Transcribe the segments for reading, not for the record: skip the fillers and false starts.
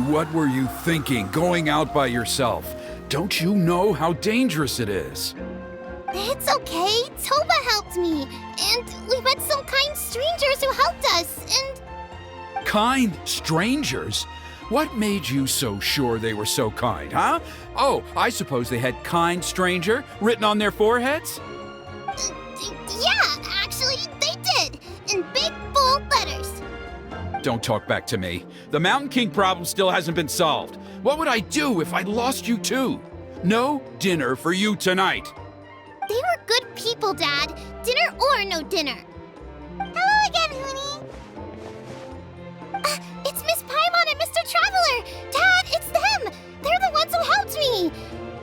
What were you thinking, going out by yourself? Don't you know how dangerous it is? It's okay. Toba helped me. And we met some kind strangers who helped us, and... Kind strangers? What made you so sure they were so kind, huh? Oh, I suppose they had kind stranger written on their foreheads? Yeah, actually, they did. In big, bold letters. Don't talk back to me. The Mountain King problem still hasn't been solved. What would I do if I lost you too? No dinner for you tonight. They were good people, Dad. Dinner or no dinner. Hello again, Huni. It's Miss Paimon and Mr. Traveler. Dad, it's them. They're the ones who helped me.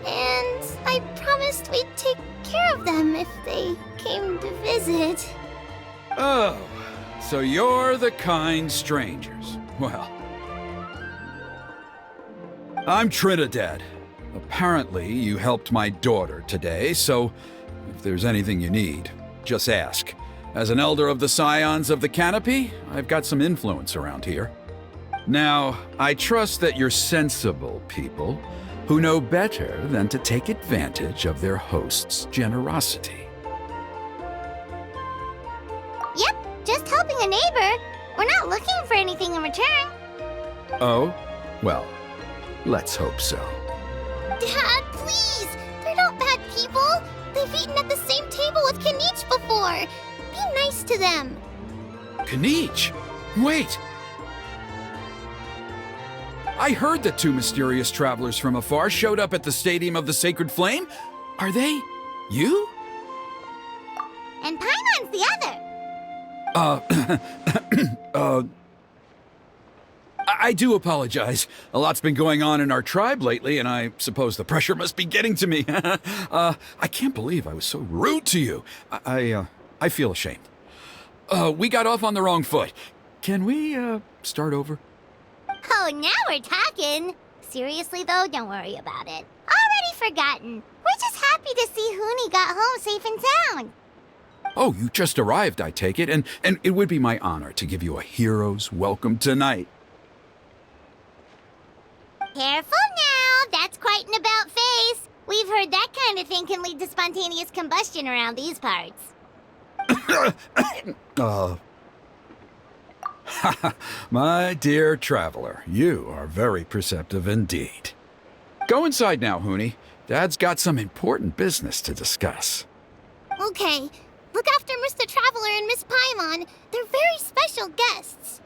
And I promised we'd take care of them if they came to visit. Oh, so you're the kind strangers. Well, I'm Trinidad. Apparently, you helped my daughter today, so if there's anything you need, just ask. As an elder of the Scions of the Canopy, I've got some influence around here. Now, I trust that you're sensible people who know better than to take advantage of their host's generosity. Yep, just helping a neighbor. We're not looking for anything in return. Oh? Well, let's hope so. Dad, please! They're not bad people! They've eaten at the same table with Kanich before! Be nice to them! Kanich? Wait! I heard that two mysterious travelers from afar showed up at the Stadium of the Sacred Flame. Are they you? And Paimon's the other! I do apologize. A lot's been going on in our tribe lately, and I suppose the pressure must be getting to me. I can't believe I was so rude to you. I feel ashamed. We got off on the wrong foot. Can we, start over? Oh, now we're talking! Seriously, though, don't worry about it. Already forgotten. We're just happy to see Huni got home safe and sound. Oh, you just arrived, I take it, and it would be my honor to give you a hero's welcome tonight. Careful now, that's quite an about-face. We've heard that kind of thing can lead to spontaneous combustion around these parts. My dear traveler, you are very perceptive indeed. Go inside now, Huni. Dad's got some important business to discuss. Okay, look after Mr. Traveler and Miss Paimon. They're very special guests.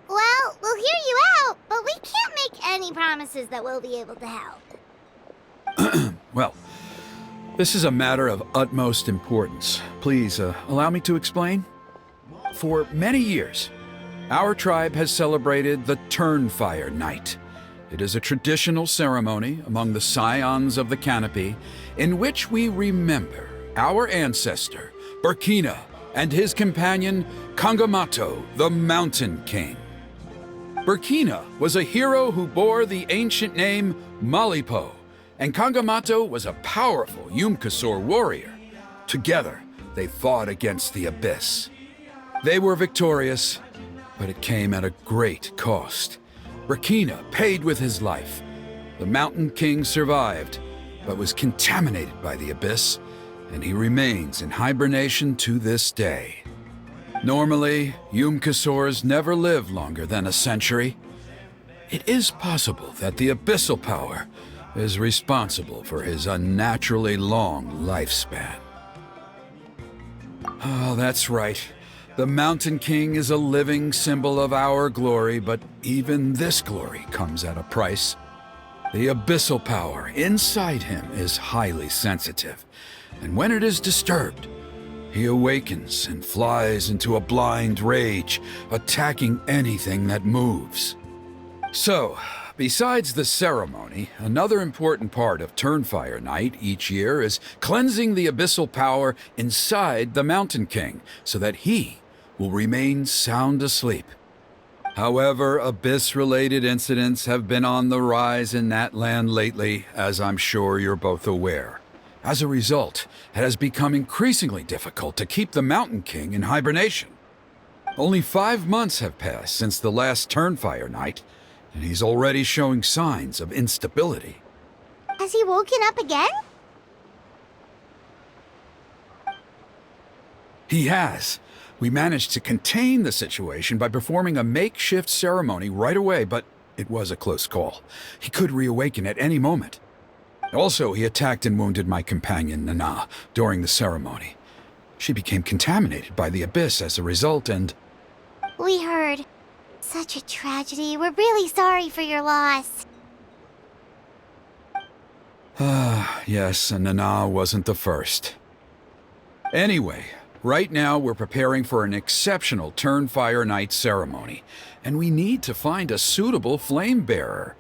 Well, we'll hear you out, but we can't make any promises that we'll be able to help. Well, this is a matter of utmost importance. Please, allow me to explain. For many years, our tribe has celebrated the Turnfire Night. It is a traditional ceremony among the Scions of the Canopy in which we remember our ancestor, Burkina, and his companion, Kangamato, the Mountain King. Burkina was a hero who bore the ancient name Malipo, and Kangamato was a powerful Yupanqui warrior. Together, they fought against the Abyss. They were victorious, but it came at a great cost. Burkina paid with his life. The Mountain King survived, but was contaminated by the Abyss, and he remains in hibernation to this day. Normally, Yupanqui never live longer than a century. It is possible that the abyssal power is responsible for his unnaturally long lifespan. Oh, that's right. The Mountain King is a living symbol of our glory, but even this glory comes at a price. The abyssal power inside him is highly sensitive, and when it is disturbed, he awakens and flies into a blind rage, attacking anything that moves. So, besides the ceremony, another important part of Turnfire Night each year is cleansing the abyssal power inside the Mountain King so that he will remain sound asleep. However, abyss-related incidents have been on the rise in that land lately, as I'm sure you're both aware. As a result, it has become increasingly difficult to keep the Mountain King in hibernation. Only 5 months have passed since the last Turnfire Night, and he's already showing signs of instability. Has he woken up again? He has. We managed to contain the situation by performing a makeshift ceremony right away, but it was a close call. He could reawaken at any moment. Also, he attacked and wounded my companion, Nana, during the ceremony. She became contaminated by the abyss as a result, and... We heard. Such a tragedy. We're really sorry for your loss. Yes, and Nana wasn't the first. Anyway, right now we're preparing for an exceptional Turnfire Night ceremony, and we need to find a suitable flame bearer.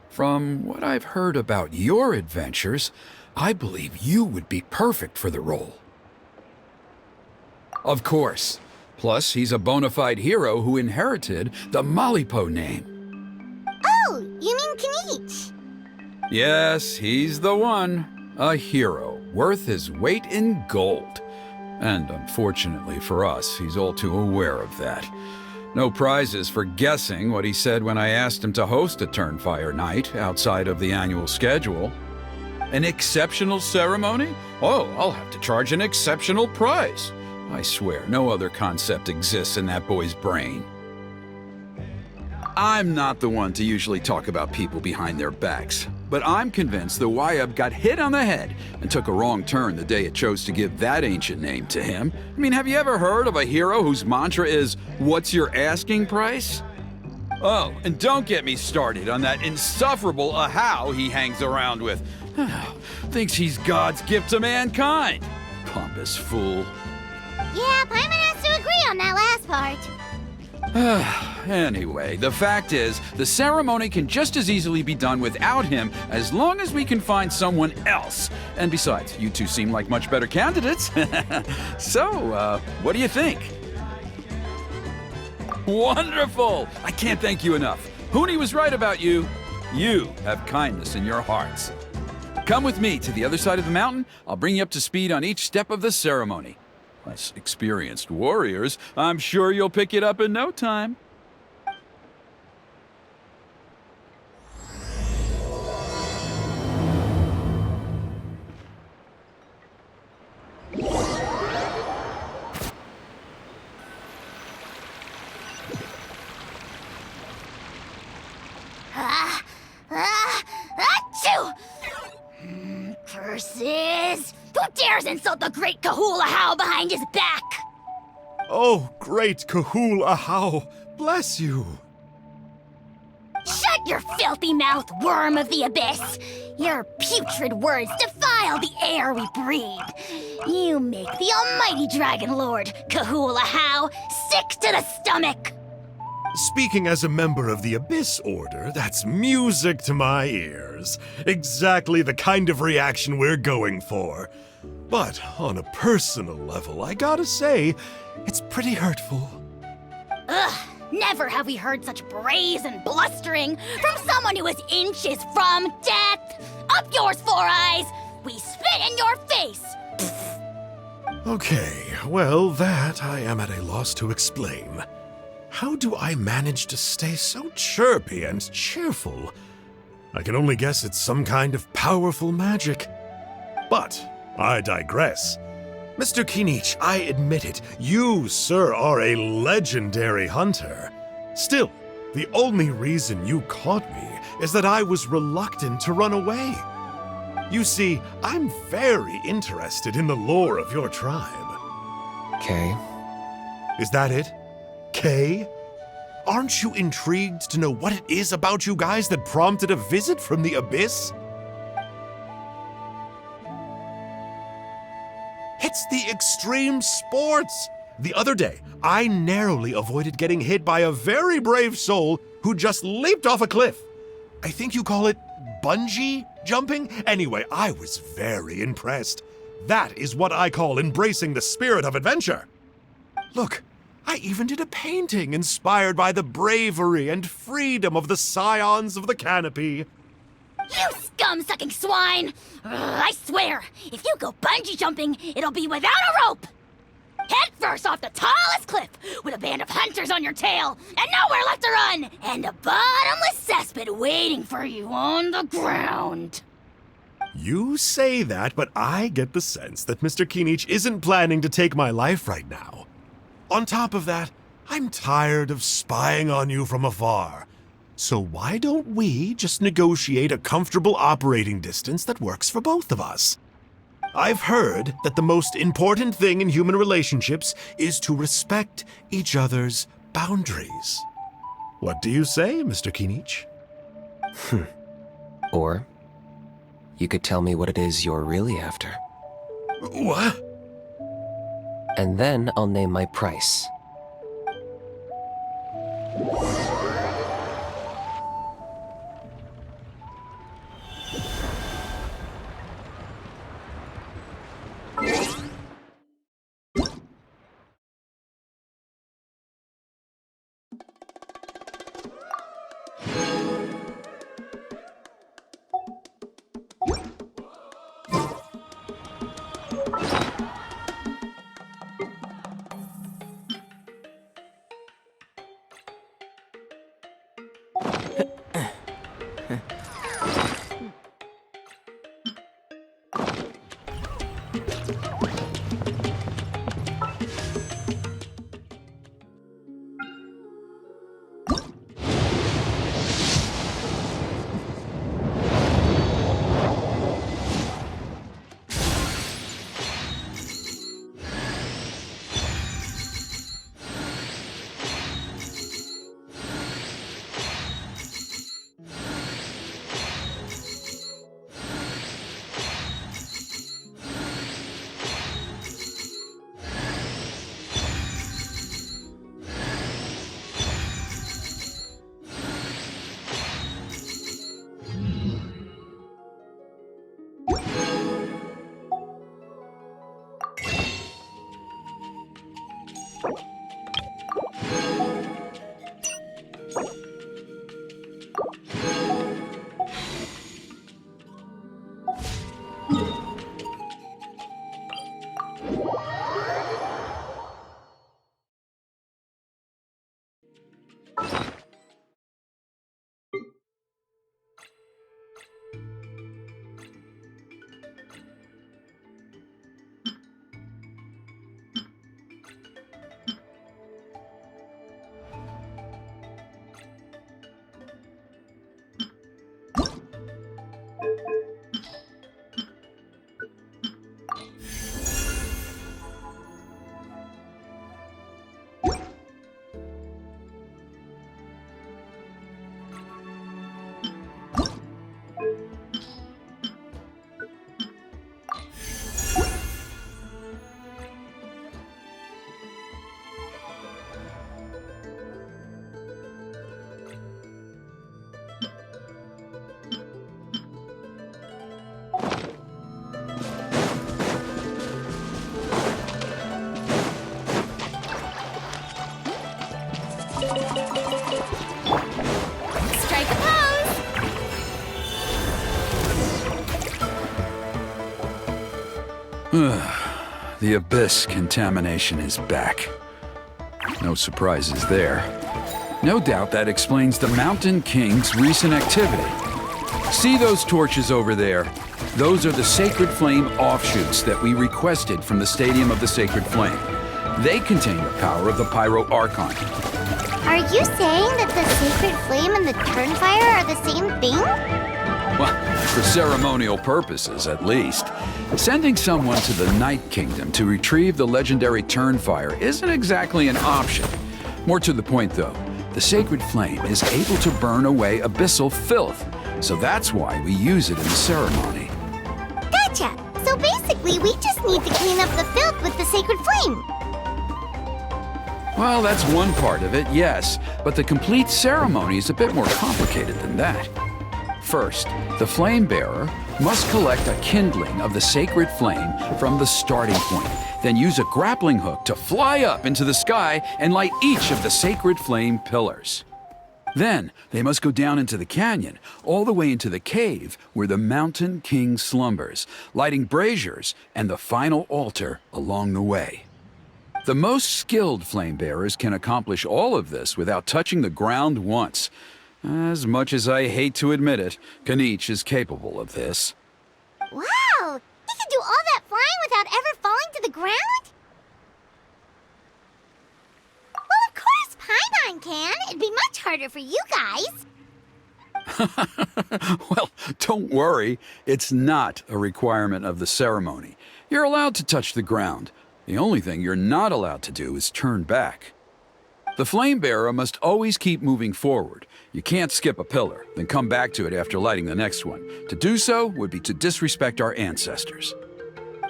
From what I've heard about your adventures, I believe you would be perfect for the role. Of course. Plus, he's a bona fide hero who inherited the Malipo name. Oh, you mean Kinich? Yes, he's the one. A hero, worth his weight in gold. And unfortunately for us, he's all too aware of that. No prizes for guessing what he said when I asked him to host a Turnfire Night outside of the annual schedule. An exceptional ceremony? Oh, I'll have to charge an exceptional price. I swear, no other concept exists in that boy's brain. I'm not the one to usually talk about people behind their backs, but I'm convinced the Wyub got hit on the head and took a wrong turn the day it chose to give that ancient name to him. I mean, have you ever heard of a hero whose mantra is, "What's your asking price?" Oh, and don't get me started on that insufferable Ahau he hangs around with. Thinks he's God's gift to mankind. Pompous fool. Yeah, Paimon has to agree on that last part. Anyway, the fact is, the ceremony can just as easily be done without him as long as we can find someone else. And besides, you two seem like much better candidates. So, what do you think? Wonderful! I can't thank you enough. Huni was right about you. You have kindness in your hearts. Come with me to the other side of the mountain. I'll bring you up to speed on each step of the ceremony. Us experienced warriors, I'm sure you'll pick it up in no time. Achoo! Curses! Who dares insult the great Kahul Ahau behind his back? Oh, great Kahul Ahau, bless you. Shut your filthy mouth, worm of the abyss! Your putrid words defile the air we breathe. You make the almighty Dragon Lord, Kahul Ahau, sick to the stomach! Speaking as a member of the Abyss Order, that's music to my ears. Exactly the kind of reaction we're going for. But on a personal level, I gotta say, it's pretty hurtful. Ugh, never have we heard such brazen blustering from someone who is inches from death! Up yours, Four Eyes! We spit in your face! Okay, well, that I am at a loss to explain. How do I manage to stay so chirpy and cheerful? I can only guess it's some kind of powerful magic. But I digress. Mr. Kinich, I admit it, you, sir, are a legendary hunter. Still, the only reason you caught me is that I was reluctant to run away. You see, I'm very interested in the lore of your tribe. Okay. Is that it? Kay? Aren't you intrigued to know what it is about you guys that prompted a visit from the Abyss? It's the extreme sports! The other day, I narrowly avoided getting hit by a very brave soul who just leaped off a cliff. I think you call it bungee jumping? Anyway, I was very impressed. That is what I call embracing the spirit of adventure. Look, I even did a painting inspired by the bravery and freedom of the scions of the canopy. You scum-sucking swine! I swear, if you go bungee jumping, it'll be without a rope! Head first off the tallest cliff, with a band of hunters on your tail, and nowhere left to run, and a bottomless cesspit waiting for you on the ground. You say that, but I get the sense that Mr. Kinich isn't planning to take my life right now. On top of that, I'm tired of spying on you from afar. So why don't we just negotiate a comfortable operating distance that works for both of us? I've heard that the most important thing in human relationships is to respect each other's boundaries. What do you say, Mr. Kinich? Or you could tell me what it is you're really after. What? And then I'll name my price. Strike a pose! The Abyss contamination is back. No surprises there. No doubt that explains the Mountain King's recent activity. See those torches over there? Those are the Sacred Flame offshoots that we requested from the Stadium of the Sacred Flame. They contain the power of the Pyro Archon. Are you saying that the Sacred Flame and the Turnfire are the same thing? Well, for ceremonial purposes, at least. Sending someone to the Night Kingdom to retrieve the legendary Turnfire isn't exactly an option. More to the point, though, the Sacred Flame is able to burn away abyssal filth, so that's why we use it in the ceremony. Gotcha! So basically, we just need to clean up the filth with the Sacred Flame. Well, that's one part of it, yes, but the complete ceremony is a bit more complicated than that. First, the flame bearer must collect a kindling of the sacred flame from the starting point, then use a grappling hook to fly up into the sky and light each of the sacred flame pillars. Then, they must go down into the canyon, all the way into the cave where the Mountain King slumbers, lighting braziers and the final altar along the way. The most skilled flame bearers can accomplish all of this without touching the ground once. As much as I hate to admit it, Kanich is capable of this. Wow! He can do all that flying without ever falling to the ground? Well, of course Paimon can. It'd be much harder for you guys. Well, don't worry. It's not a requirement of the ceremony. You're allowed to touch the ground. The only thing you're not allowed to do is turn back. The flame bearer must always keep moving forward. You can't skip a pillar, then come back to it after lighting the next one. To do so would be to disrespect our ancestors.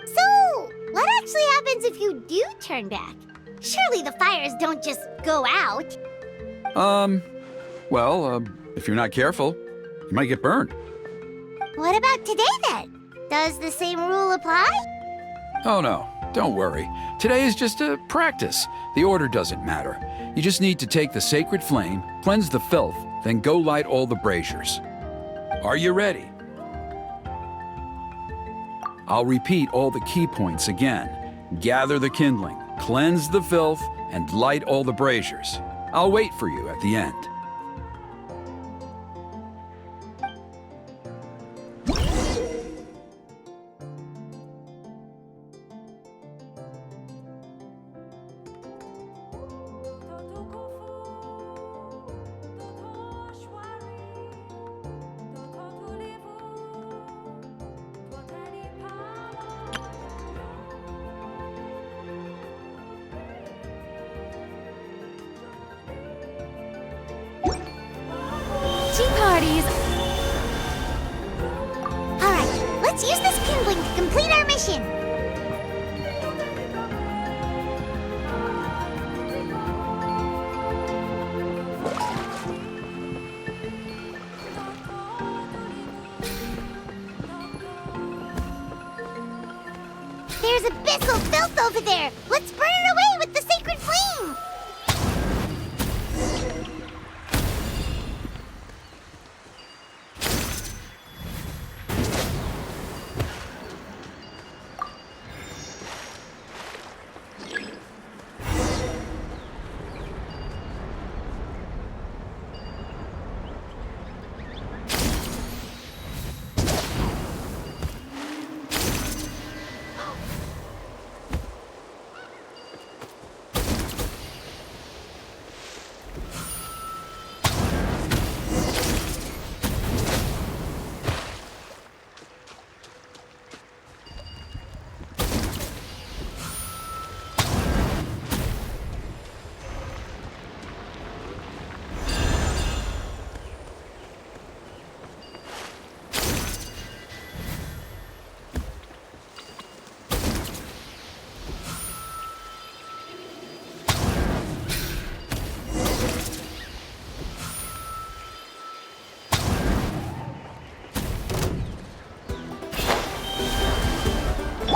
So, what actually happens if you do turn back? Surely the fires don't just go out. If you're not careful, you might get burned. What about today then? Does the same rule apply? Oh no, don't worry. Today is just a practice. The order doesn't matter. You just need to take the sacred flame, cleanse the filth, then go light all the braziers. Are you ready? I'll repeat all the key points again. Gather the kindling, cleanse the filth, and light all the braziers. I'll wait for you at the end. Parties. All right, let's use this kindling to complete our mission. There's abyssal filth over there. Let's burn it away with the sacred flame.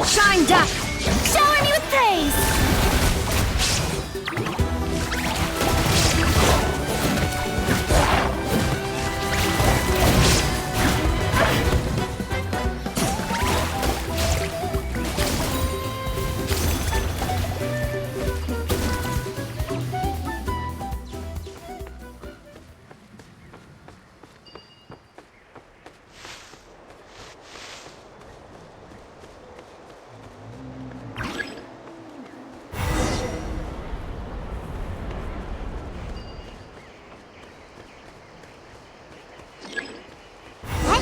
Shine, duck! Shower me with praise!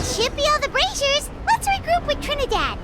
Should be all the braziers. Let's regroup with Trinidad.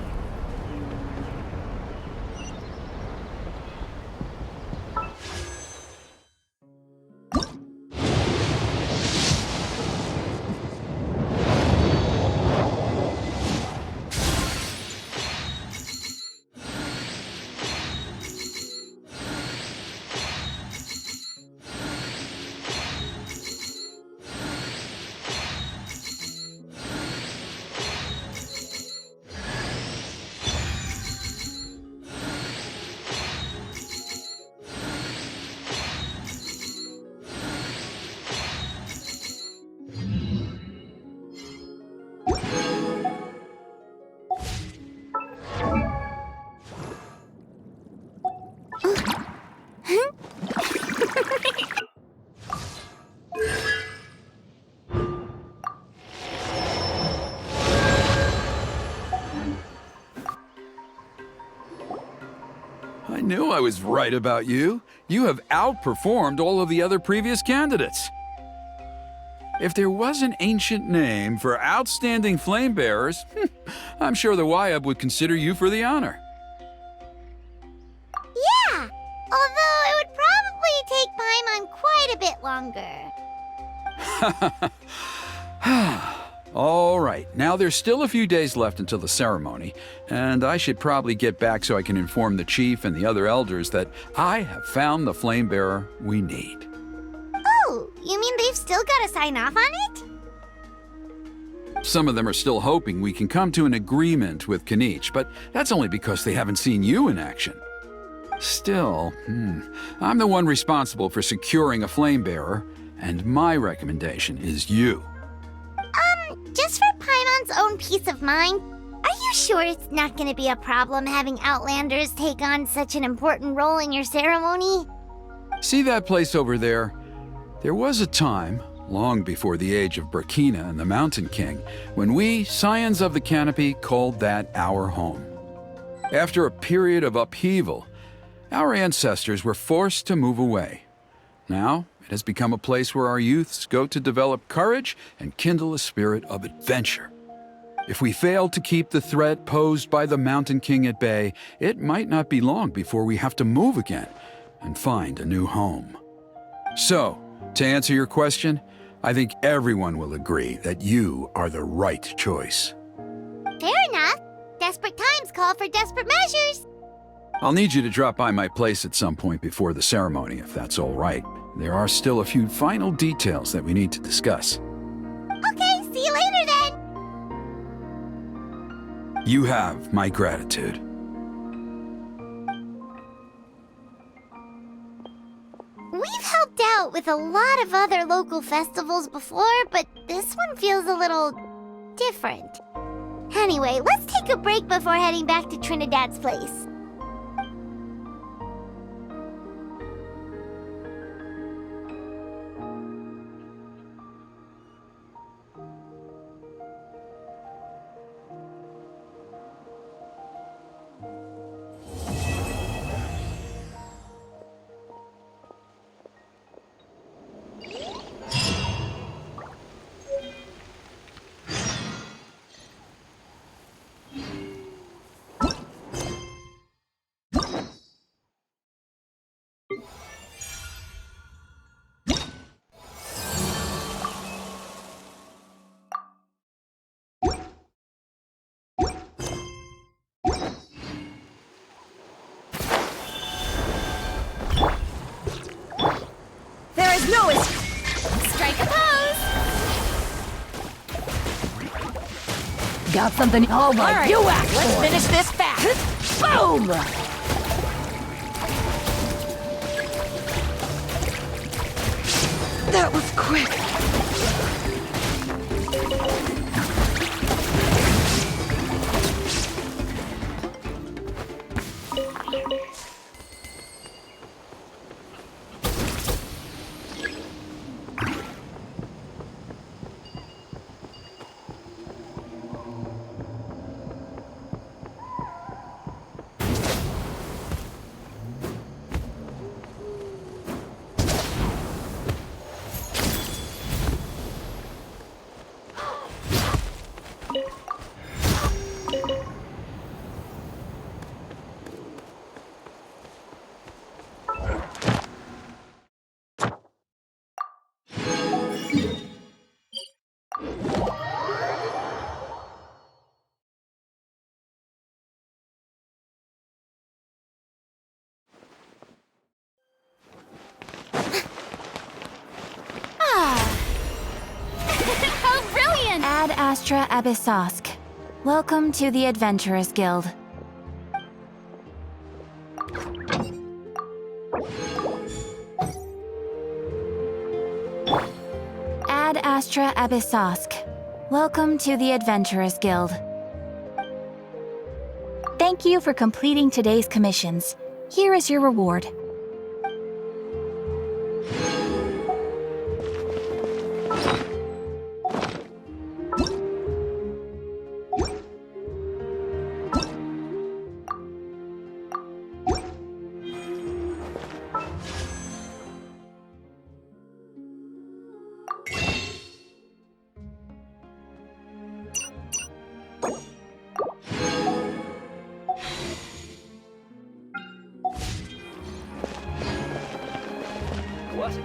knew I was right about you. You have outperformed all of the other previous candidates. If there was an ancient name for outstanding flame bearers, I'm sure the Wayab would consider you for the honor. Yeah, although it would probably take Paimon quite a bit longer. All right, now there's still a few days left until the ceremony, and I should probably get back so I can inform the chief and the other elders that I have found the flame bearer we need. Oh, you mean they've still got to sign off on it? Some of them are still hoping we can come to an agreement with Kanich, but that's only because they haven't seen you in action. Still, I'm the one responsible for securing a flame bearer, and my recommendation is you. Just for Paimon's own peace of mind, are you sure it's not going to be a problem having Outlanders take on such an important role in your ceremony? See that place over there? There was a time, long before the age of Burkina and the Mountain King, when we, Scions of the Canopy, called that our home. After a period of upheaval, our ancestors were forced to move away. Now, it has become a place where our youths go to develop courage and kindle a spirit of adventure. If we fail to keep the threat posed by the Mountain King at bay, it might not be long before we have to move again and find a new home. So, to answer your question, I think everyone will agree that you are the right choice. Fair enough. Desperate times call for desperate measures. I'll need you to drop by my place at some point before the ceremony, if that's all right. There are still a few final details that we need to discuss. Okay, see you later then. You have my gratitude. We've helped out with a lot of other local festivals before, but this one feels a little different. Anyway, let's take a break before heading back to Trinidad's place. No, it's... Strike a pose! Got something? All right, you act. Let's finish this fast! Boom! That was quick! How brilliant! Ad Astra Abyssosk. Welcome to the Adventurers Guild. Ad Astra Abyssosk. Welcome to the Adventurers Guild. Thank you for completing today's commissions. Here is your reward.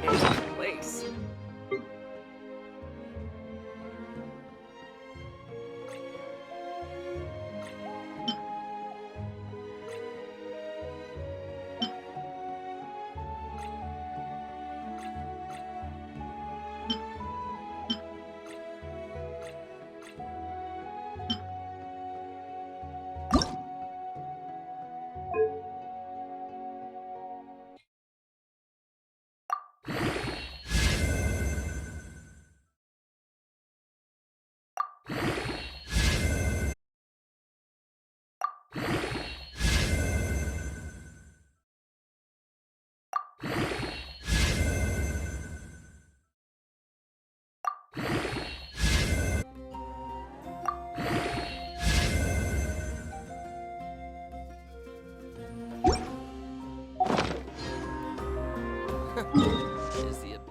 Place. Is the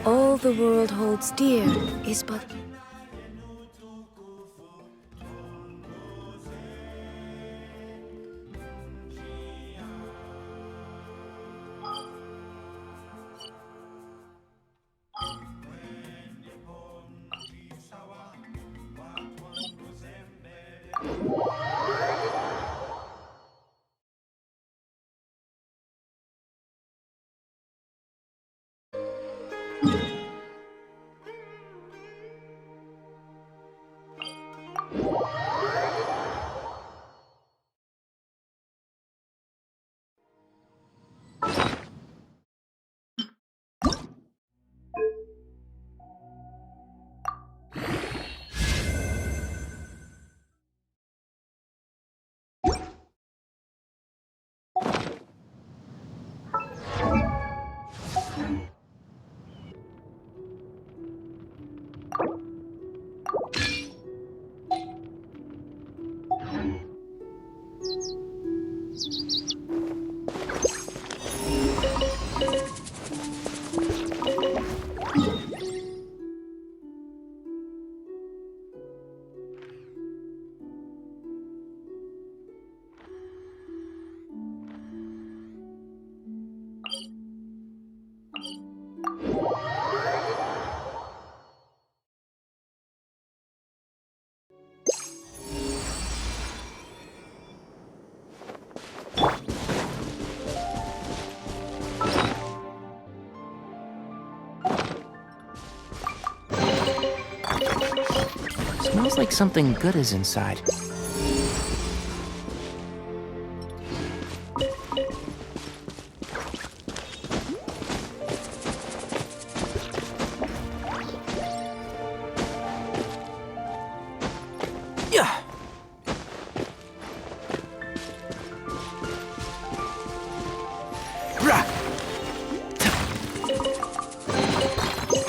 All the world holds dear is but Smells like something good is inside. Yeah.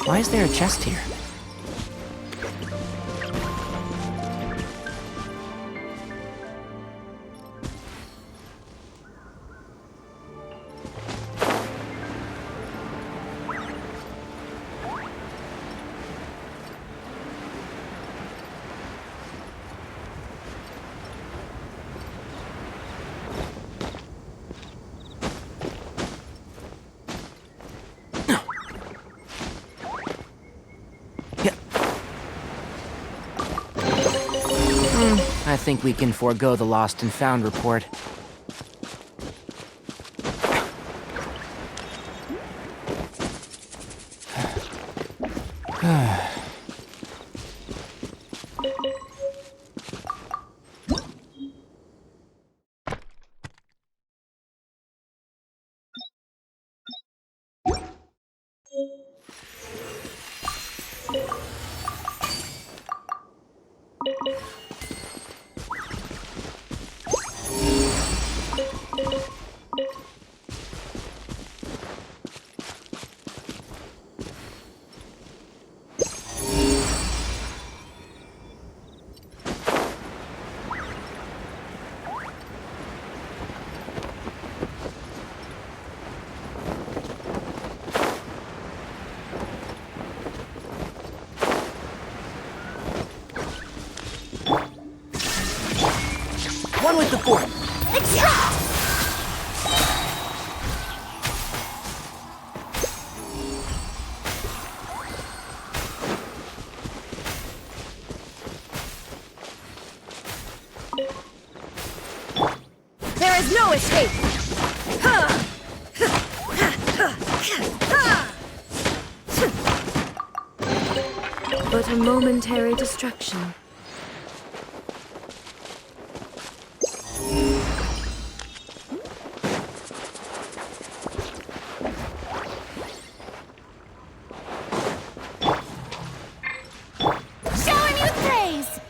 Why is there a chest here? I think we can forego the lost and found report. On with the fort! Extract! There is no escape! But a momentary distraction. Showing you praise!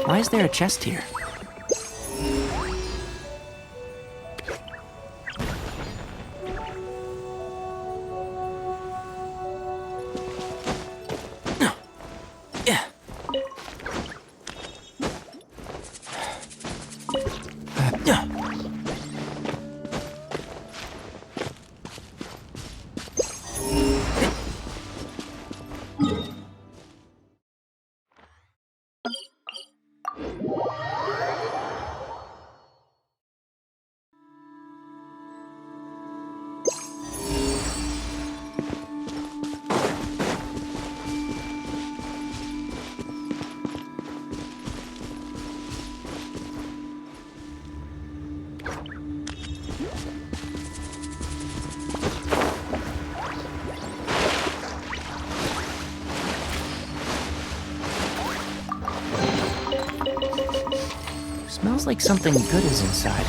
Why is there a chest here? Smells like something good is inside.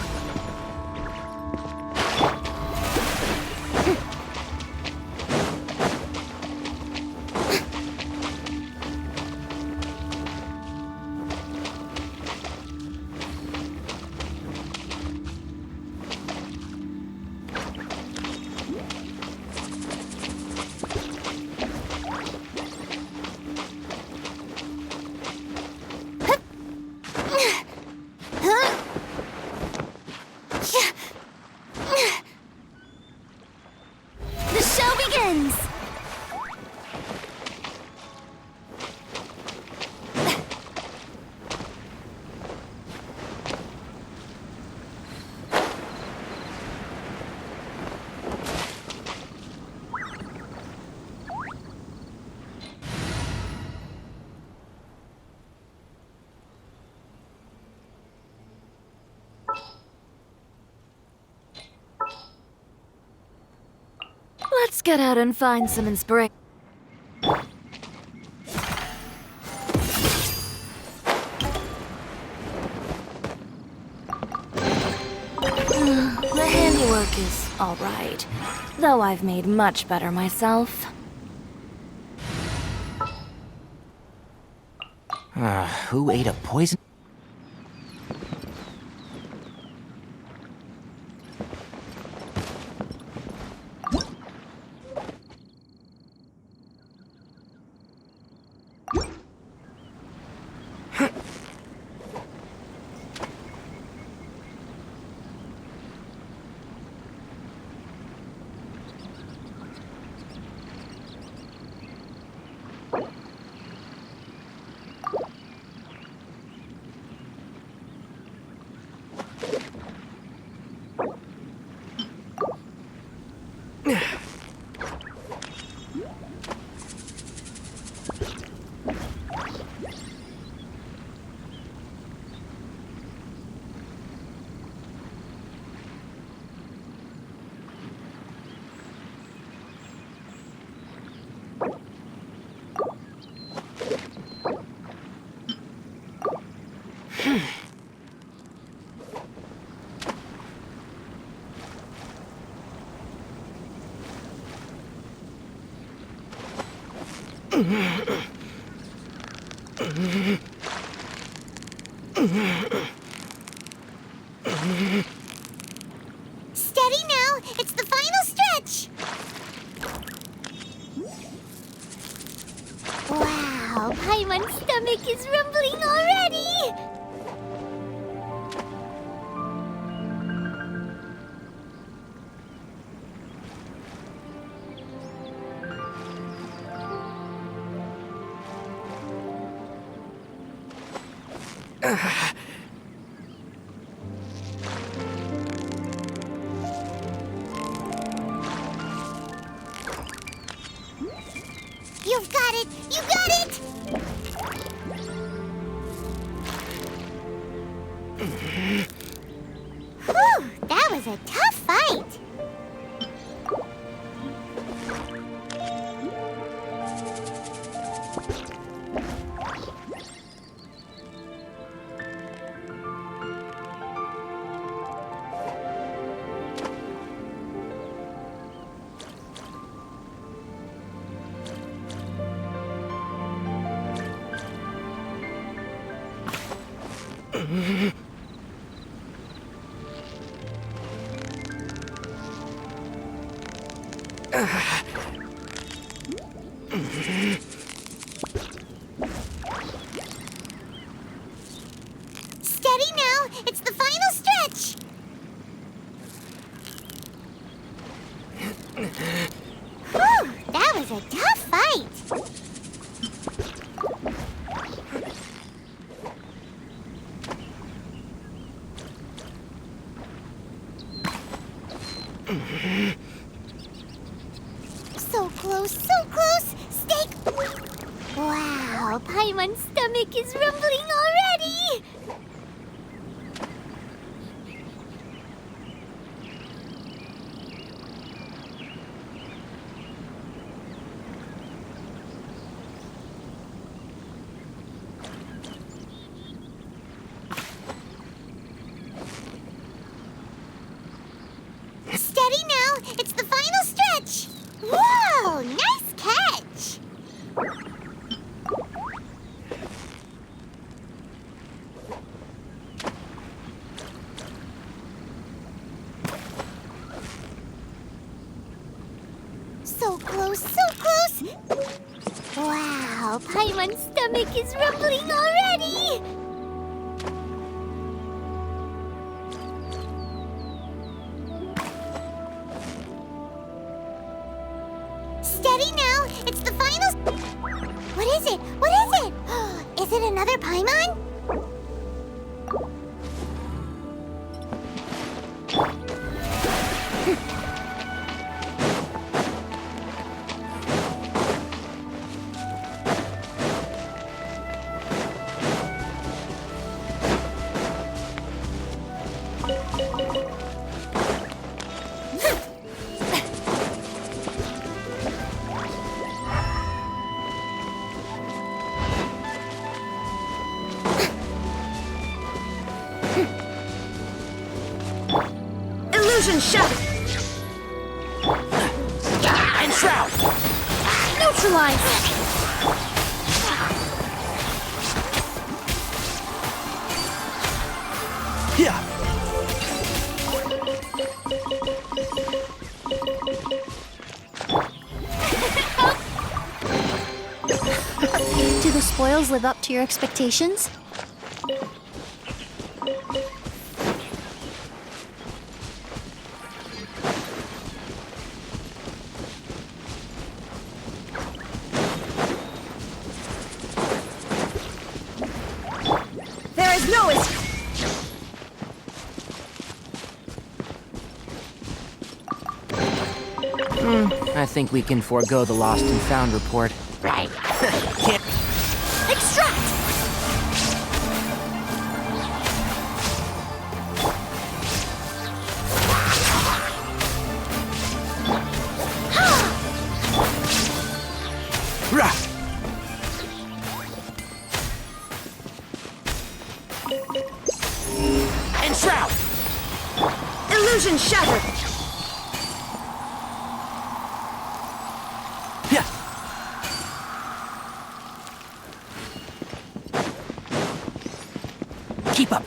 The show begins! Let's get out and find some inspiration. The handiwork is alright, though I've made much better myself. Who ate a poison? Steady now! It's the final stretch! Wow, Paimon's stomach is rumbling already! You've got it! You got it! Whew, that was a tough fight. Steady now! It's the final stretch! Whew, that was a tough fight! So close, so close! Steak! Wow, Paimon's stomach is rumbling already! Steady now! It's the final stretch! Whoa! Nice catch! So close, so close! Wow, Paimon's stomach is rumbling already! Steady now! It's the final... What is it? What is it? Is it another Paimon? Illusion shattered! And shroud! Neutralize! Yeah! Do the spoils live up to your expectations? There is no escape! I think we can forego the lost and found report. Right. Extract! Rah! And shroud! Illusion shattered! Yeah! Keep up.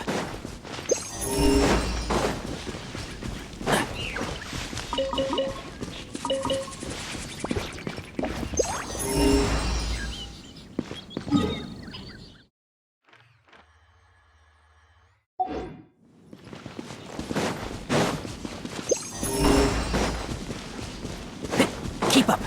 Keep up.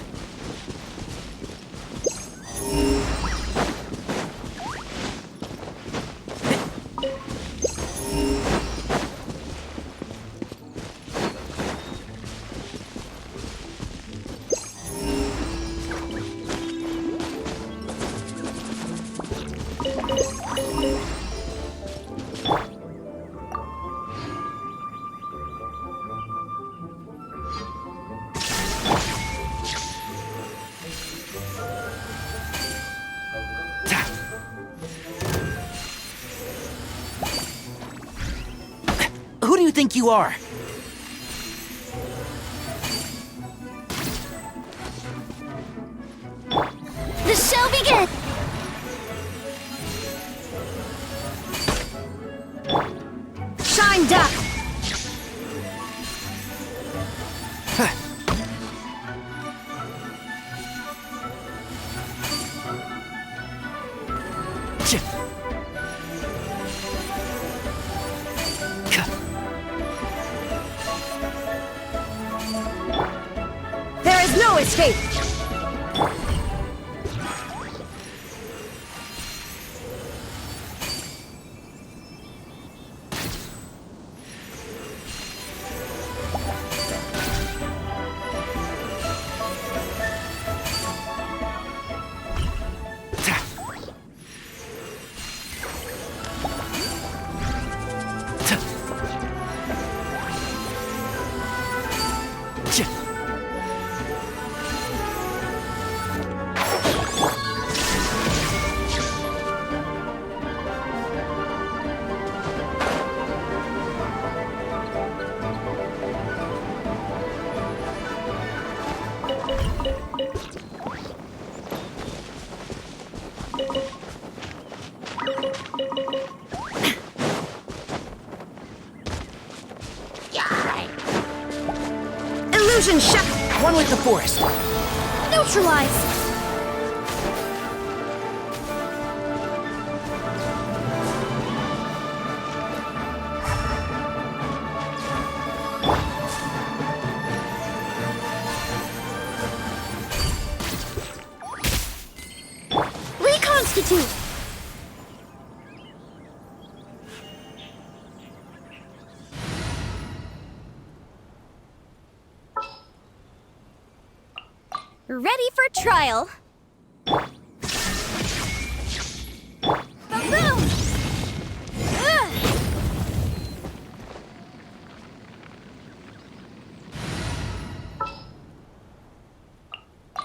Who do you think you are? The show begins! Shined up! There is no escape! Illusion shut! One with the forest. Neutralize! Reconstitute! Ready for trial. Boom!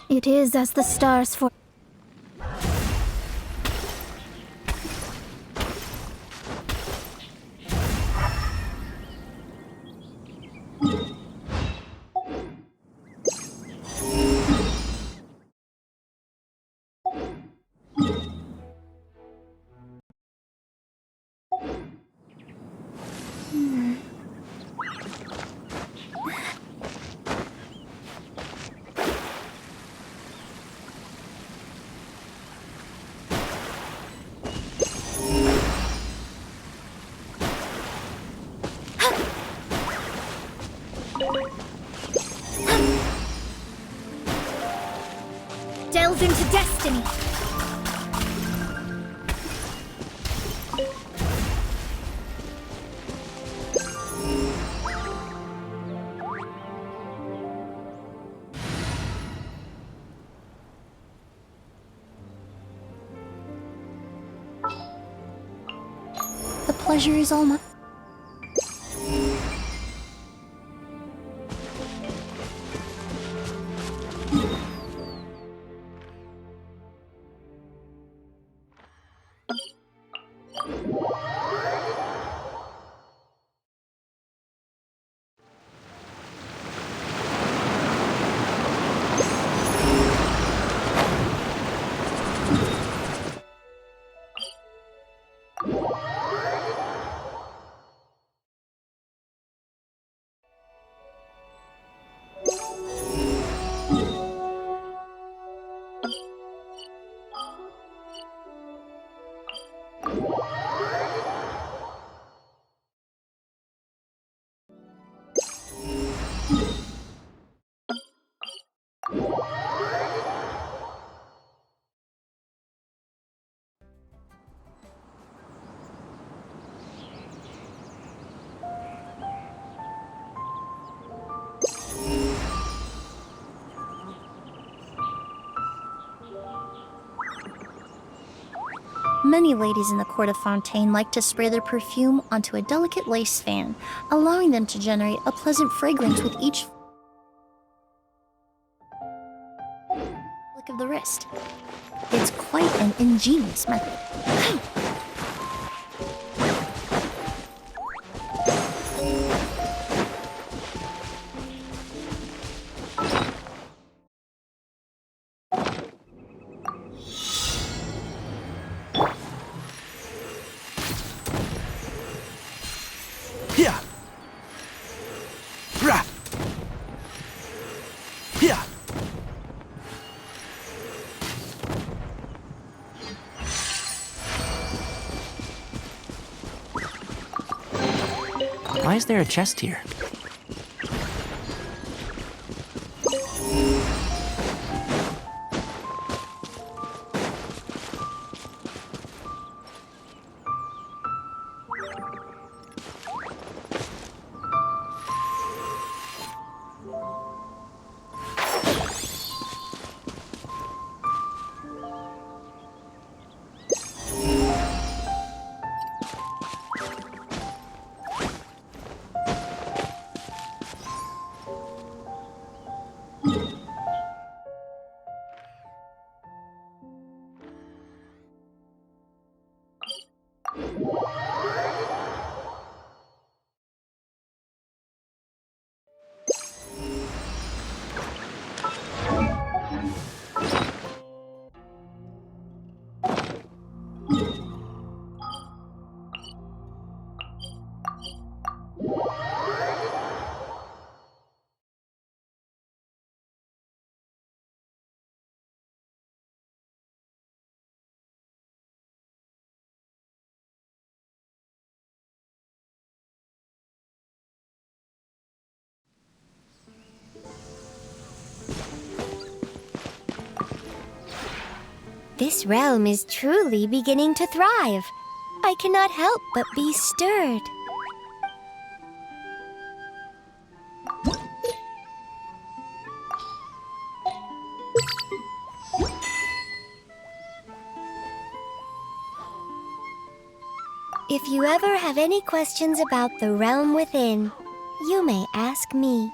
It is as the stars for. Delve into destiny. The pleasure is all mine. Many ladies in the court of Fontaine like to spray their perfume onto a delicate lace fan, allowing them to generate a pleasant fragrance with each flick of the wrist. It's quite an ingenious method. Yeah. Rah. Yeah. Why is there a chest here? This realm is truly beginning to thrive. I cannot help but be stirred. If you ever have any questions about the realm within, you may ask me.